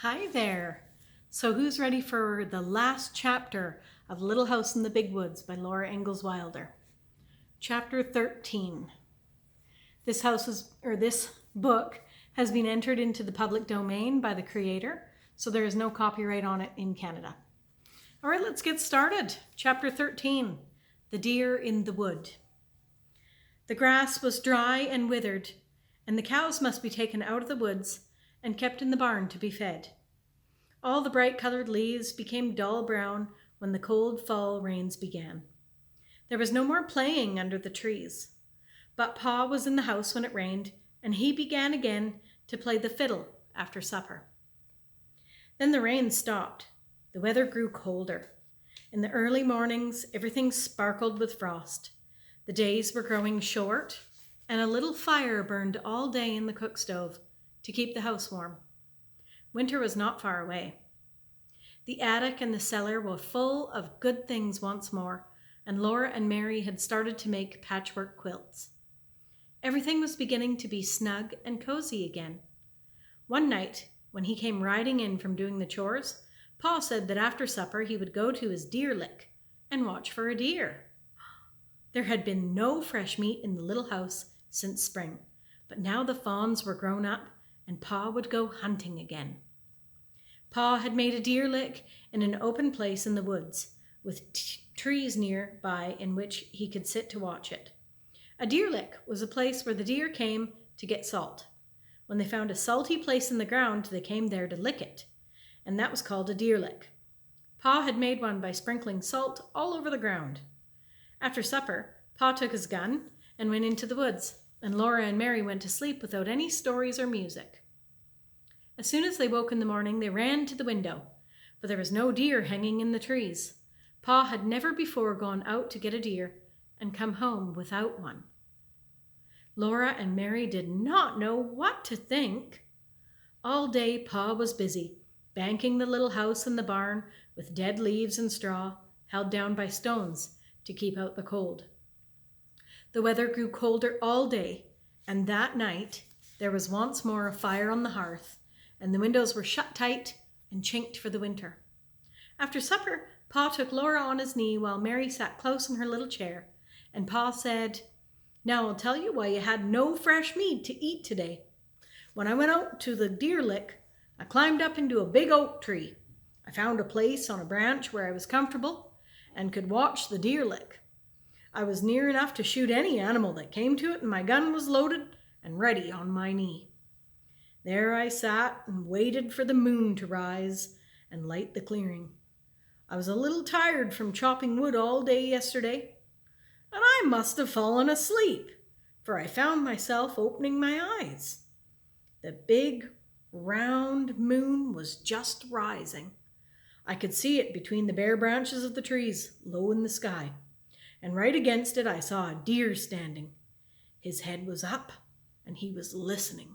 Hi there. So who's ready for the last chapter of Little House in the Big Woods by Laura Ingalls Wilder? Chapter 13. This book has been entered into the public domain by the creator, so there is no copyright on it in Canada. All right, let's get started. Chapter 13. The Deer in the Wood. The grass was dry and withered, and the cows must be taken out of the woods and kept in the barn to be fed. All the bright-colored leaves became dull brown when the cold fall rains began. There was no more playing under the trees, but Pa was in the house when it rained, and he began again to play the fiddle after supper. Then the rain stopped. The weather grew colder. In the early mornings, everything sparkled with frost. The days were growing short, and a little fire burned all day in the cook stove to keep the house warm. Winter was not far away. The attic and the cellar were full of good things once more, and Laura and Mary had started to make patchwork quilts. Everything was beginning to be snug and cozy again. One night, when he came riding in from doing the chores, Pa said that after supper he would go to his deer lick and watch for a deer. There had been no fresh meat in the little house since spring, but now the fawns were grown up and Pa would go hunting again. Pa had made a deer lick in an open place in the woods, with trees nearby in which he could sit to watch it. A deer lick was a place where the deer came to get salt. When they found a salty place in the ground, they came there to lick it, and that was called a deer lick. Pa had made one by sprinkling salt all over the ground. After supper, Pa took his gun and went into the woods, and Laura and Mary went to sleep without any stories or music. As soon as they woke in the morning, they ran to the window, but there was no deer hanging in the trees. Pa had never before gone out to get a deer and come home without one. Laura and Mary did not know what to think. All day Pa was busy, banking the little house and the barn with dead leaves and straw held down by stones to keep out the cold. The weather grew colder all day, and that night there was once more a fire on the hearth, and the windows were shut tight and chinked for the winter. After supper, Pa took Laura on his knee while Mary sat close in her little chair, and Pa said, "Now I'll tell you why you had no fresh meat to eat today. When I went out to the deer lick, I climbed up into a big oak tree. I found a place on a branch where I was comfortable and could watch the deer lick. I was near enough to shoot any animal that came to it, and my gun was loaded and ready on my knee. There I sat and waited for the moon to rise and light the clearing. I was a little tired from chopping wood all day yesterday, and I must have fallen asleep, for I found myself opening my eyes. The big, round moon was just rising. I could see it between the bare branches of the trees, low in the sky, and right against it I saw a deer standing. His head was up, and he was listening.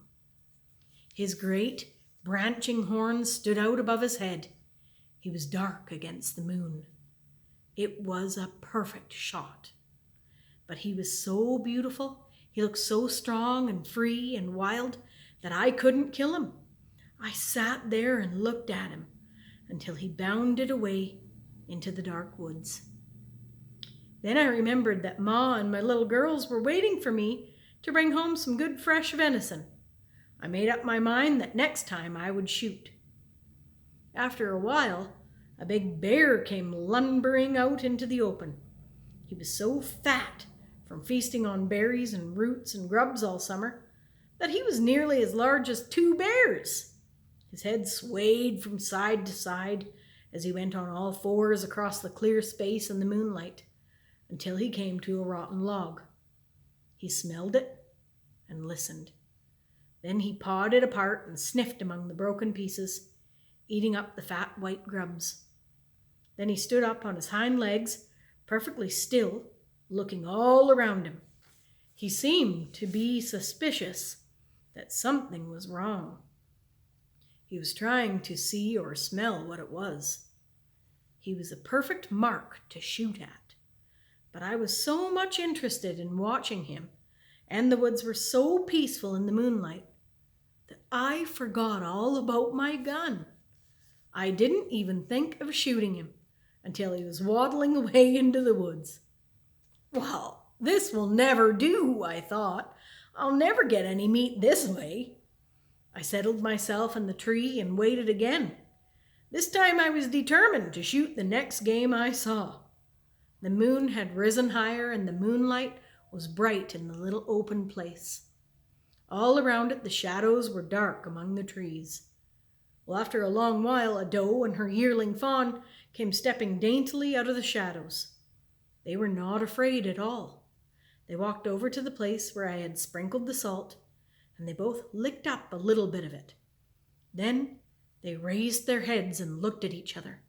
His great, branching horns stood out above his head. He was dark against the moon. It was a perfect shot. But he was so beautiful, he looked so strong and free and wild that I couldn't kill him. I sat there and looked at him until he bounded away into the dark woods. Then I remembered that Ma and my little girls were waiting for me to bring home some good fresh venison. I made up my mind that next time I would shoot. After a while, a big bear came lumbering out into the open. He was so fat from feasting on berries and roots and grubs all summer that he was nearly as large as 2 bears. His head swayed from side to side as he went on all fours across the clear space in the moonlight until he came to a rotten log. He smelled it and listened. Then he pawed it apart and sniffed among the broken pieces, eating up the fat white grubs. Then he stood up on his hind legs, perfectly still, looking all around him. He seemed to be suspicious that something was wrong. He was trying to see or smell what it was. He was a perfect mark to shoot at. But I was so much interested in watching him, and the woods were so peaceful in the moonlight, that I forgot all about my gun I didn't even think of shooting him until he was waddling away into the woods. Well, this will never do, I thought. I'll never get any meat this way. I settled myself in the tree and waited again. This time I was determined to shoot the next game I saw. The moon had risen higher and the moonlight was bright in the little open place. All around it the shadows were dark among the trees. Well, after a long while, a doe and her yearling fawn came stepping daintily out of the shadows. They were not afraid at all. They walked over to the place where I had sprinkled the salt, and they both licked up a little bit of it. Then they raised their heads and looked at each other.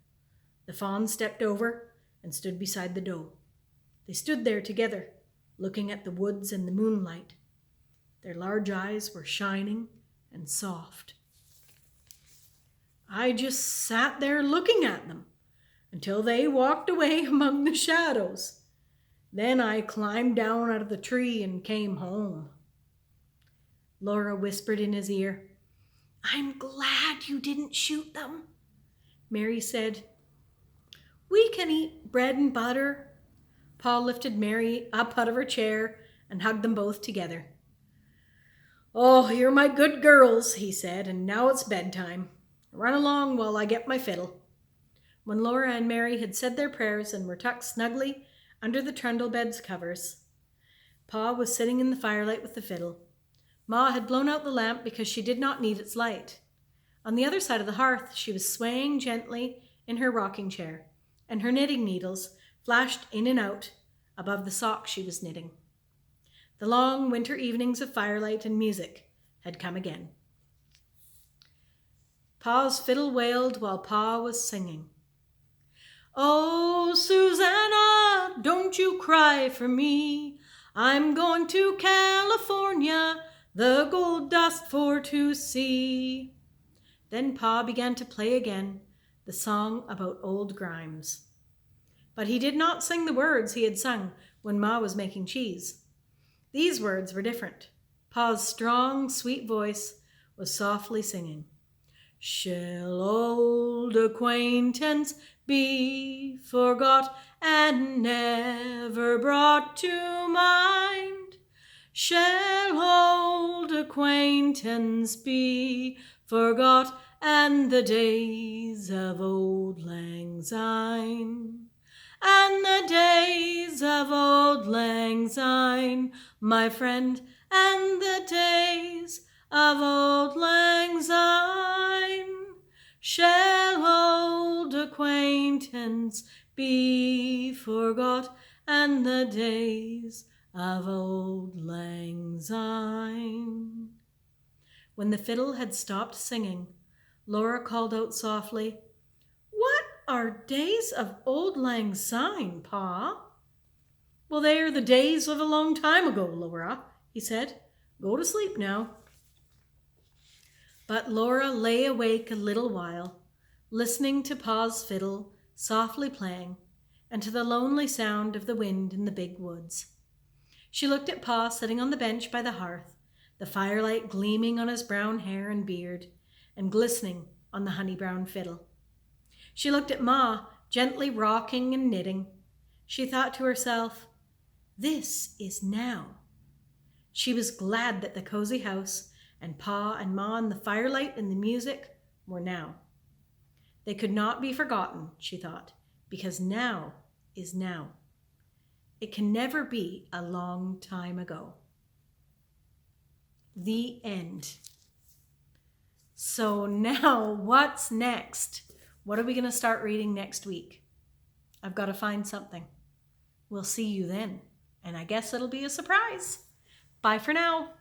The fawn stepped over and stood beside the doe. They stood there together, looking at the woods and the moonlight. Their large eyes were shining and soft. I just sat there looking at them until they walked away among the shadows. Then I climbed down out of the tree and came home. Laura whispered in his ear, "I'm glad you didn't shoot them." Mary said, "We can eat bread and butter." Paul lifted Mary up out of her chair and hugged them both together. "Oh, you're my good girls," he said, "and now it's bedtime. Run along while I get my fiddle." When Laura and Mary had said their prayers and were tucked snugly under the trundle bed's covers, Pa was sitting in the firelight with the fiddle. Ma had blown out the lamp because she did not need its light. On the other side of the hearth, she was swaying gently in her rocking chair, and her knitting needles flashed in and out above the sock she was knitting. The long winter evenings of firelight and music had come again. Pa's fiddle wailed while Pa was singing. "Oh, Susanna, don't you cry for me. I'm going to California, the gold dust for to see." Then Pa began to play again the song about old Grimes. But he did not sing the words he had sung when Ma was making cheese. These words were different. Pa's strong, sweet voice was softly singing. "Shall old acquaintance be forgot and never brought to mind? Shall old acquaintance be forgot and the days of old lang syne? And the days of old lang syne, my friend, and the days of old lang syne. Shall old acquaintance be forgot and the days of old lang syne?" When the fiddle had stopped singing, Laura called out softly, "What are days of old lang syne, Pa?" "Well, they are the days of a long time ago, Laura," he said. "Go to sleep now." But Laura lay awake a little while, listening to Pa's fiddle softly playing and to the lonely sound of the wind in the big woods. She looked at Pa sitting on the bench by the hearth, the firelight gleaming on his brown hair and beard and glistening on the honey-brown fiddle. She looked at Ma, gently rocking and knitting. She thought to herself, "This is now." She was glad that the cozy house and Pa and Ma and the firelight and the music were now. They could not be forgotten, she thought, because now is now. It can never be a long time ago. The end. So now what's next? What are we going to start reading next week? I've got to find something. We'll see you then. And I guess it'll be a surprise. Bye for now.